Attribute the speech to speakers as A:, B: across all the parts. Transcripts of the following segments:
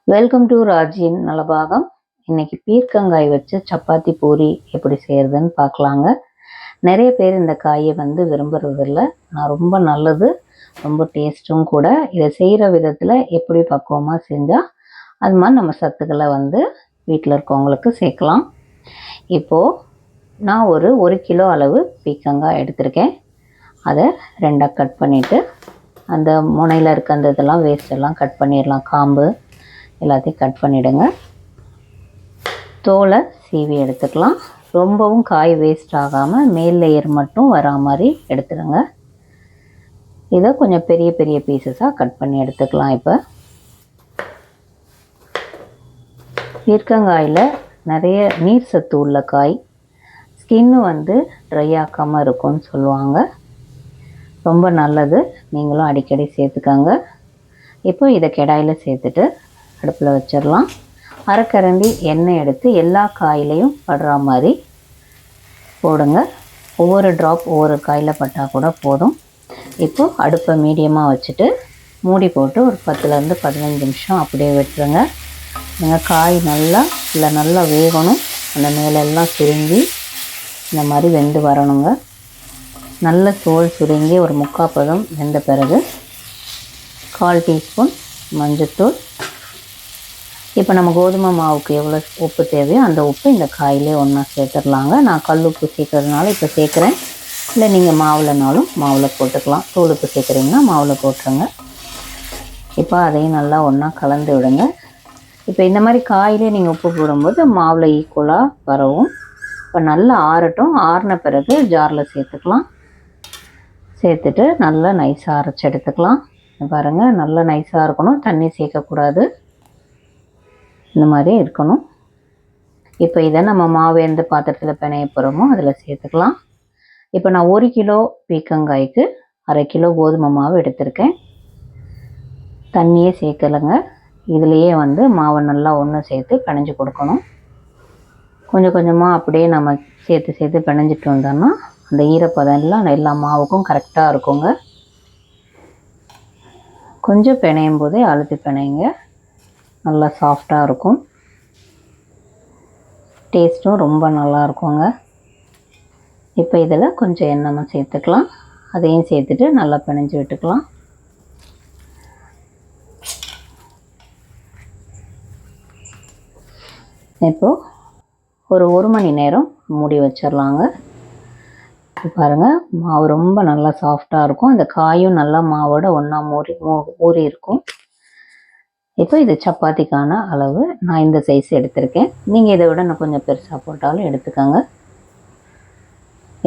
A: Welcome to ராஜின் Nalabagam. இன்னைக்கு பீர்க்கங்காய் வச்சு சப்பாத்தி பூரி எப்படி செய்யறதுன்னு பார்க்கலாங்க. நிறைய பேர் இந்த காயை விரும்புறதில்ல. நான் ரொம்ப நல்லது, ரொம்ப டேஸ்ட்டும் கூட. இதை செய்கிற விதத்தில் எப்படி பக்குவமாக செஞ்சால் அது மாதிரி நம்ம சத்துக்களை வீட்டில் இருக்கவங்களுக்கு சேர்க்கலாம். இப்போது நான் ஒரு கிலோ அளவு பீர்க்கங்காய் எடுத்திருக்கேன். அதை ரெண்டாக கட் பண்ணிவிட்டு அந்த முனையில் இருக்க அந்த இதெல்லாம் வேஸ்டெல்லாம் கட் பண்ணிடலாம். காம்பு எல்லாத்தையும் கட் பண்ணிவிடுங்க. தோலை சீவி எடுத்துக்கலாம். ரொம்பவும் காய் வேஸ்ட் ஆகாமல் மேல் லேயர் மட்டும் வரா மாதிரி எடுத்துடுங்க. இதை கொஞ்சம் பெரிய பெரிய பீசஸாக கட் பண்ணி எடுத்துக்கலாம். இப்போ பீர்க்கங்காயில் நிறைய நீர் சத்து உள்ள காய், ஸ்கின்னு ட்ரை ஆக்காமல் இருக்கும்னு சொல்லுவாங்க. ரொம்ப நல்லது, நீங்களும் அடிக்கடி சேர்த்துக்கோங்க. இப்போ இதை கடாயில் சேர்த்துட்டு அடுப்பில் வச்சிடலாம். அரைக்கரண்டி எண்ணெய் எடுத்து எல்லா காயிலையும் படுற மாதிரி போடுங்க. ஒவ்வொரு ட்ராப் ஒவ்வொரு காயில் பட்டால் கூட போதும். இப்போது அடுப்பை மீடியமாக வச்சுட்டு மூடி போட்டு ஒரு 10லேருந்து 15 நிமிஷம் அப்படியே விட்டுருங்க. நீங்கள் காய் நல்லா வேகணும். அந்த மேலெல்லாம் சுருங்கி இந்த மாதிரி வெந்து வரணுங்க. நல்ல தோல் சுருங்கி ஒரு 3/4 பதம் வெந்த பிறகு 1/4 டீஸ்பூன் மஞ்சள்தூள். இப்போ நம்ம கோதுமை மாவுக்கு எவ்வளோ உப்பு தேவையோ அந்த உப்பு இந்த காயிலே ஒன்றா சேர்த்துடலாங்க. நான் கல் உப்பு சேர்க்கறதுனால இப்போ சேர்க்குறேன். இல்லை நீங்கள் மாவுலனாலும் மாவில் போட்டுக்கலாம். தூள் உப்பு சேர்க்குறீங்கன்னா மாவில் போட்டுருங்க. இப்போ அதையும் நல்லா ஒன்றா கலந்து விடுங்க. இப்போ இந்த மாதிரி காயிலே நீங்கள் உப்பு போடும்போது மாவில் ஈக்குவலாக வரவும். இப்போ நல்லா ஆறட்டும். ஆறின பிறகு ஜாரில் சேர்த்துக்கலாம். சேர்த்துட்டு நல்லா நைஸாக அரைச்சி எடுத்துக்கலாம். பாருங்கள், நல்லா நைஸாக இருக்கணும், தண்ணி சேர்க்கக்கூடாது, இந்த மாதிரி இருக்கணும். இப்போ இதை நம்ம மாவு எந்த பாத்திரத்தில் பிணைய போகிறோமோ அதில் சேர்த்துக்கலாம். இப்போ நான் 1 கிலோ பீர்க்கங்காய்க்கு 1/2 கிலோ கோதுமை மாவு எடுத்திருக்கேன். தண்ணியே சேர்க்கலைங்க. இதுலேயே மாவை நல்லா ஒன்று சேர்த்து பிணைஞ்சு கொடுக்கணும். கொஞ்சம் கொஞ்சமாக அப்படியே நம்ம சேர்த்து பிணைஞ்சிட்டு வந்தோம்னா அந்த ஈரப்பதம் எல்லாம் எல்லா மாவுக்கும் கரெக்டாக இருக்குங்க. கொஞ்சம் பிணையும் போதே அழுத்தி பிணைங்க, நல்லா சாஃப்டாக இருக்கும். டேஸ்ட்டும் ரொம்ப நல்லா இருக்குங்க. இப்போ இதில் கொஞ்சம் எண்ணெய் சேர்த்துக்கலாம். அதையும் சேர்த்துட்டு நல்லா பிணைஞ்சு விட்டுக்கலாம். இப்போது ஒரு 1 மணி நேரம் மூடி வச்சிடலாங்க. பாருங்கள், மாவு ரொம்ப நல்லா சாஃப்டாக இருக்கும். அந்த காயும் நல்லா மாவோட ஒன்றா ஊறி இருக்கும். இப்போ இது சப்பாத்திக்கான அளவு. நான் இந்த சைஸ் எடுத்திருக்கேன். நீங்கள் இதை விட நான் கொஞ்சம் பெருசாக போட்டாலும் எடுத்துக்கோங்க.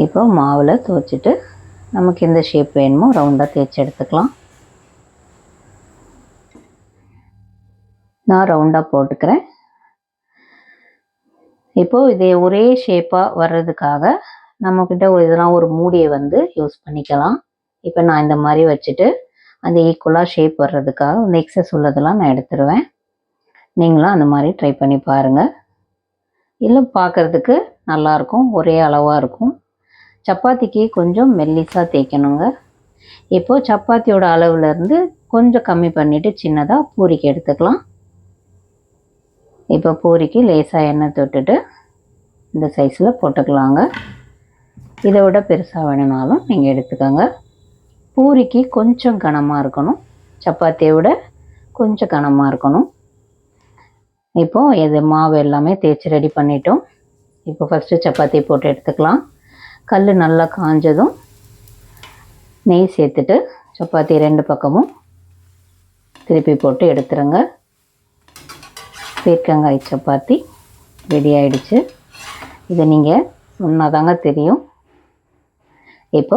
A: இப்போ மாவில் துவச்சிட்டு நமக்கு இந்த ஷேப் வேணுமோ ரவுண்டாக தேய்ச்சி எடுத்துக்கலாம். நான் ரவுண்டாக போட்டுக்கிறேன். இப்போது இதே ஒரே ஷேப்பாக வர்றதுக்காக நம்மக்கிட்ட இதெல்லாம் ஒரு மூடியை யூஸ் பண்ணிக்கலாம். இப்போ நான் இந்த மாதிரி வச்சுட்டு அந்த ஈக்குவலாக ஷேப் வர்றதுக்காக அந்த எக்ஸஸ் உள்ளதெல்லாம் நான் எடுத்துருவேன். நீங்களும் அந்த மாதிரி ட்ரை பண்ணி பாருங்கள். இல்லை, பார்க்குறதுக்கு நல்லாயிருக்கும், ஒரே அளவாக இருக்கும். சப்பாத்திக்கு கொஞ்சம் மெல்லிஸாக தேய்க்கணுங்க. இப்போது சப்பாத்தியோட அளவுலேருந்து கொஞ்சம் கம்மி பண்ணிவிட்டு சின்னதாக பூரிக்கு எடுத்துக்கலாம். இப்போ பூரிக்கு லேசாக எண்ணெய் தொட்டுட்டு இந்த சைஸில் போட்டுக்கலாங்க. இதை விட பெருசாக வேணுனாலும் நீங்கள் எடுத்துக்கோங்க. பூரிக்கு கொஞ்சம் கனமாக இருக்கணும், சப்பாத்தியை விட கொஞ்சம் கனமாக இருக்கணும். இப்போது இது மாவு எல்லாமே தேய்ச்சி ரெடி பண்ணிட்டோம். இப்போ ஃபஸ்ட்டு சப்பாத்தி போட்டு எடுத்துக்கலாம். கல் நல்லா காஞ்சதும் நெய் சேர்த்துட்டு சப்பாத்தி 2 பக்கமும் திருப்பி போட்டு எடுத்துருங்க. பீர்க்கங்காய் சப்பாத்தி ரெடி ஆகிடுச்சு. இதை நீங்கள் சொன்னாதாங்க தெரியும். இப்போ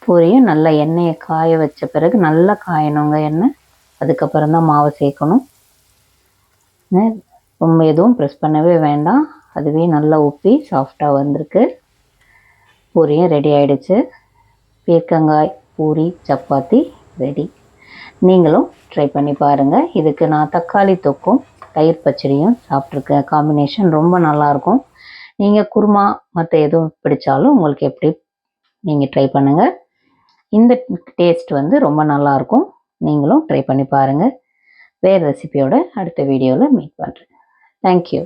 A: பூரியும் நல்லா எண்ணெயை காய வச்ச பிறகு நல்லா காயணுங்க எண்ணெய். அதுக்கப்புறம் தான் மாவை சேர்க்கணும். ரொம்ப எதுவும் ப்ரெஸ் பண்ணவே வேண்டாம், அதுவே நல்லா உப்பி சாஃப்டாக வந்திருக்கு. பூரியும் ரெடி ஆகிடுச்சு. பீர்க்கங்காய் பூரி சப்பாத்தி ரெடி. நீங்களும் ட்ரை பண்ணி பாருங்கள். இதுக்கு நான் தக்காளி தொக்கும் தயிர் பச்சடியும் சாப்பிட்ருக்கேன். காம்பினேஷன் ரொம்ப நல்லாயிருக்கும். நீங்கள் குருமா மற்ற எதுவும் பிடிச்சாலும் உங்களுக்கு எப்படி நீங்கள் ட்ரை பண்ணுங்கள். இந்த டேஸ்ட் ரொம்ப நல்லாயிருக்கும். நீங்களும் ட்ரை பண்ணி பாருங்கள். வேறு ரெசிபியோட அடுத்த வீடியோவில் மீட் பண்ணுறேன். தேங்க்யூ.